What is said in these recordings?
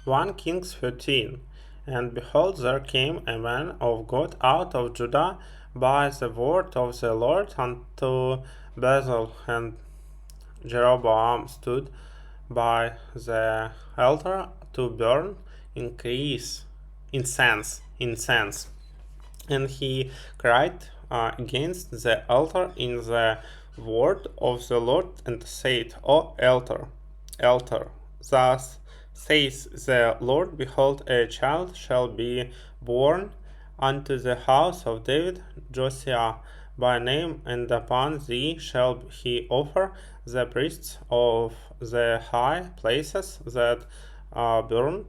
1 Kings 13. And behold, there came a man of God out of Judah by the word of the Lord unto Bethel, and Jeroboam stood by the altar to burn incense. And he cried against the altar in the word of the Lord, and said, O altar, thus says the Lord, behold, a child shall be born unto the house of David, Josiah by name, and upon thee shall he offer the priests of the high places that burn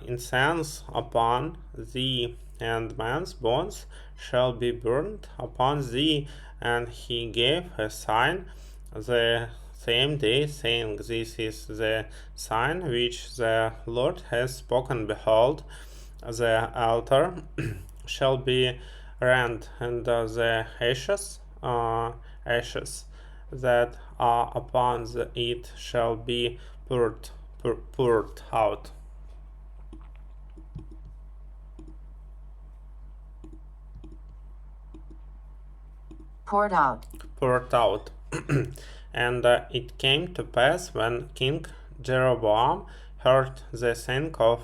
incense upon thee, and man's bones shall be burned upon thee. And he gave a sign the same day, saying, This is the sign which the Lord has spoken. Behold, the altar shall be rent, and the ashes that are upon it shall be poured out. Poured out. And it came to pass, when King Jeroboam heard the saying of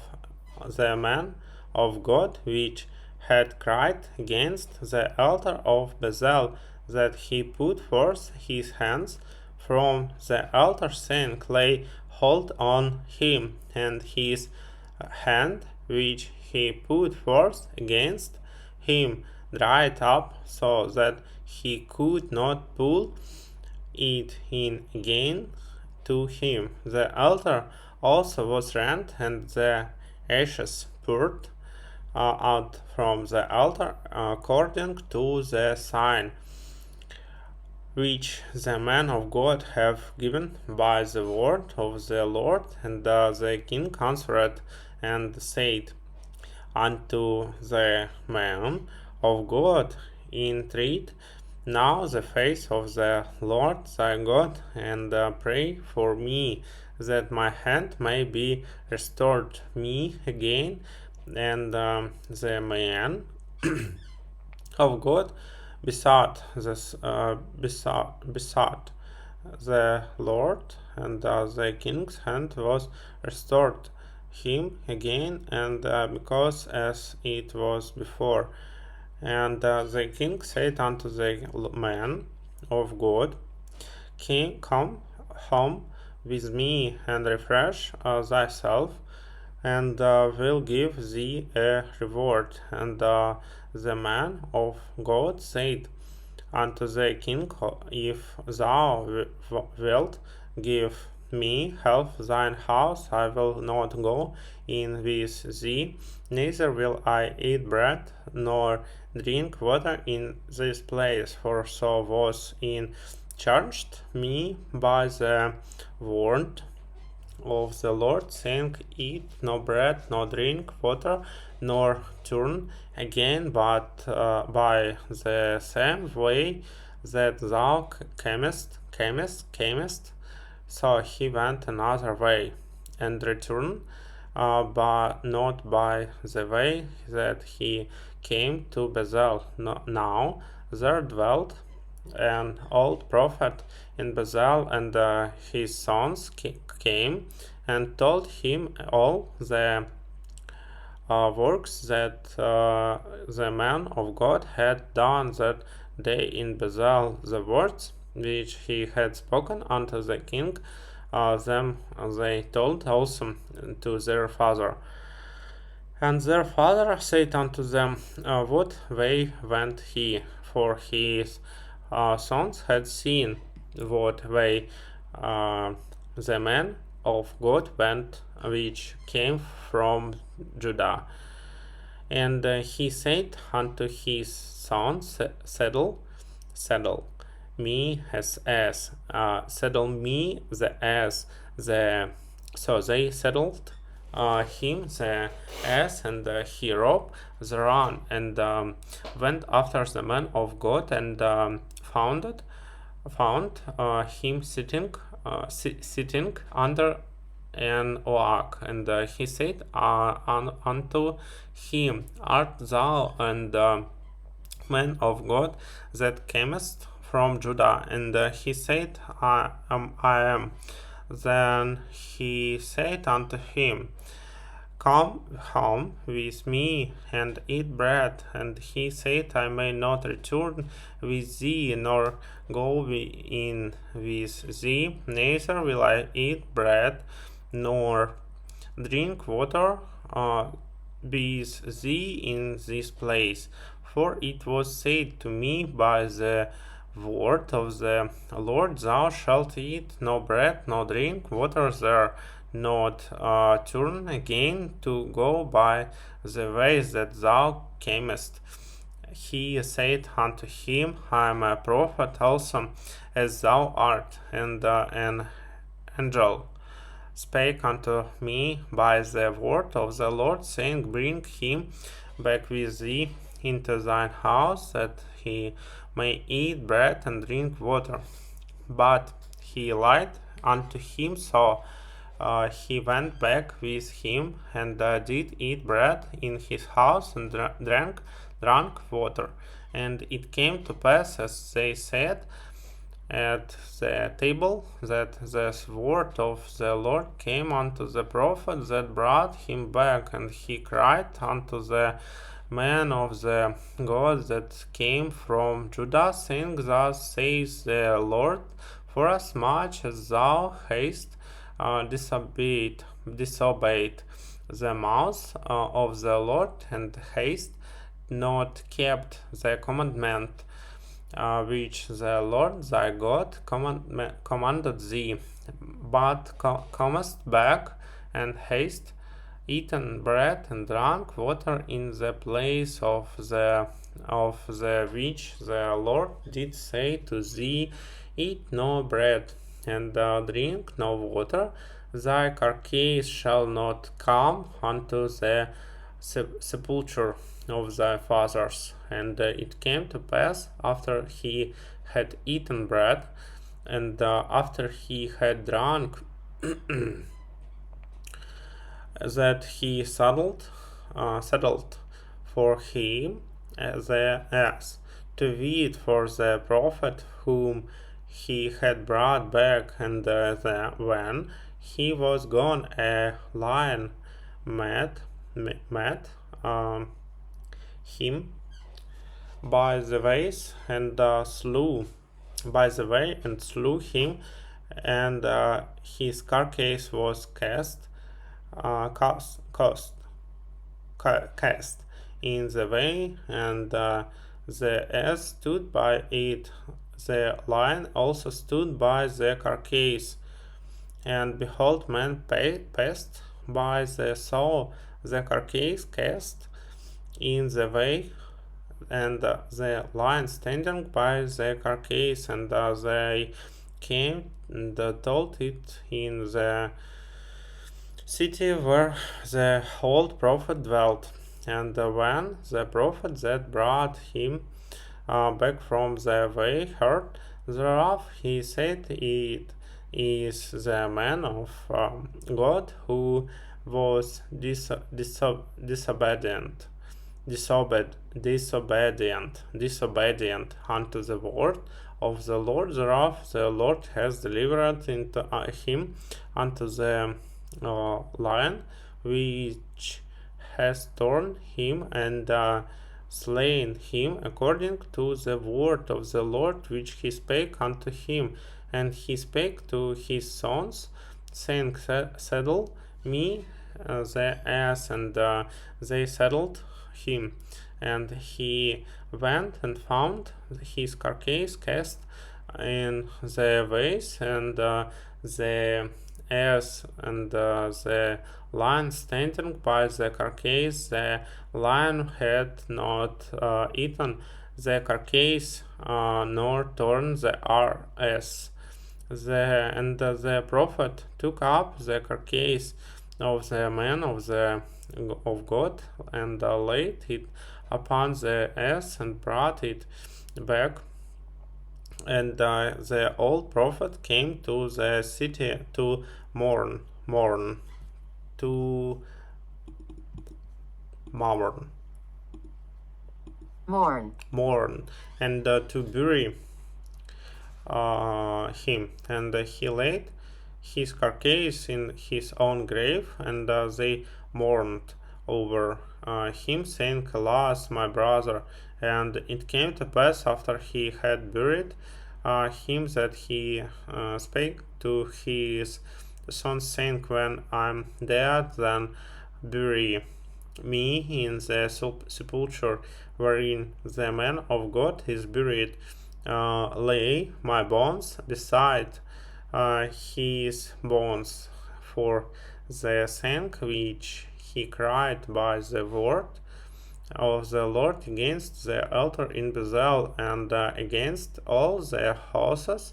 the man of God, which had cried against the altar of Bethel, that he put forth his hands from the altar, saying, Lay hold on him. And his hand, which he put forth against him, dried up, so that he could not pull it in again to him. The altar also was rent, and the ashes poured out from the altar, according to the sign which the man of God have given by the word of the Lord. And the king answered and said unto the man of God, Entreat now the face of the Lord thy God, and pray for me, that my hand may be restored me again. And the man of God besought the Lord, and the king's hand was restored him again, and because as it was before. And the king said unto the man of God, Come home with me, and refresh thyself, and will give thee a reward. And the man of God said unto the king, If thou wilt give me half thine house, I will not go in with thee, neither will I eat bread nor drink water in this place, for so was in charged me by the word of the Lord, saying, Eat no bread, nor drink water, nor turn again, but by the same way that thou camest. So he went another way, and returned, but not by the way that he came to Bethel. Now there dwelt an old prophet in Bethel, and his sons came and told him all the works that the man of God had done that day in Bethel, the words which he had spoken unto the king. Them they told also to their father. And their father said unto them, What way went he? For his sons had seen what way the man of God went, which came from Judah. And he said unto his sons, Saddle me as saddle me the ass. So they saddled him the ass, and he rode the run, and went after the man of God, and found him sitting under an oak. And he said unto him, Art thou and man of God that camest from Judah? And he said, I am. Then he said unto him, Come home with me and eat bread. And he said, I may not return with thee, nor go in with thee, neither will I eat bread, nor drink water with thee in this place. For it was said to me by the word of the Lord, Thou shalt eat no bread, no drink water there, not turn again to go by the ways that thou camest. He said unto him, I am a prophet also, as thou art. And an angel spake unto me by the word of the Lord, saying, Bring him back with thee into thine house, that he may eat bread and drink water. But he lied unto him, so he went back with him, and did eat bread in his house, and drank water. And it came to pass, as they said at the table, that the word of the Lord came unto the prophet that brought him back. And he cried unto the man of the God that came from Judah, saying, Thus says the Lord, forasmuch as thou hast disobeyed the mouth of the Lord, and hast not kept the commandment which the Lord thy God commanded thee, but comest back, and hast eaten bread and drank water in the place of the which the Lord did say to thee, Eat no bread and drink no water, thy carcass shall not come unto the sepulchre of thy fathers. And it came to pass, after he had eaten bread, and after he had drunk, that he settled for him the ass, to wait for the prophet whom he had brought back. And when he was gone, a lion met him by the ways, and slew him, and his carcass was cast in the way, and the ass stood by it. The lion also stood by the carcass. And behold, man passed by, saw the carcass cast in the way, and the lion standing by the carcass. And they came and told it in the city where the old prophet dwelt. And when the prophet that brought him back from the way heard thereof, he said, It is the man of God who was disobedient unto the word of the Lord. Thereof the Lord has delivered into him unto the lion, which has torn him and slain him, according to the word of the Lord which he spake unto him. And he spake to his sons, saying, Saddle me the ass. And they saddled him. And he went and found his carcass cast in the ways, and the ass and the lion standing by the carcass. The lion had not eaten the carcass, nor torn the ass. And the prophet took up the carcass of the man of God, and laid it upon the ass, and brought it back. And the old prophet came to the city to mourn. mourn, to mourn, and to bury him. And he laid his carcass in his own grave, and they mourned over him, saying, Alas, my brother. And it came to pass after he had buried him that he spake to his son, saying, When I'm dead, then bury me in the sepulchre wherein the man of God is buried. Lay my bones beside his bones, for the thing which he cried by the word of the Lord against the altar in Bethel, and against all the houses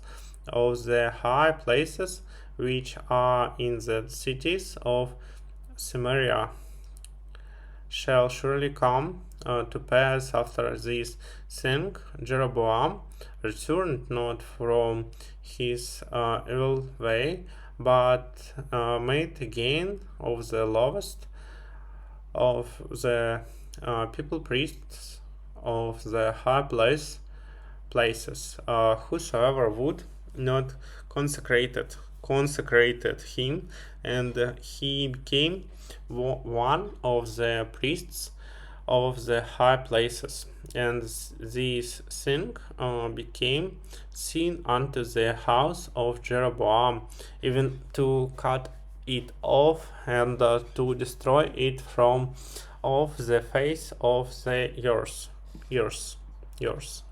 of the high places which are in the cities of Samaria, shall surely come to pass after this thing. Jeroboam returned not from his evil way, but made again of the lowest of the people priests of the high places, whosoever would not consecrated him, and he became one of the priests of the high places. And this thing became sin unto the house of Jeroboam, even to cut it off and to destroy it from off the face of the yours.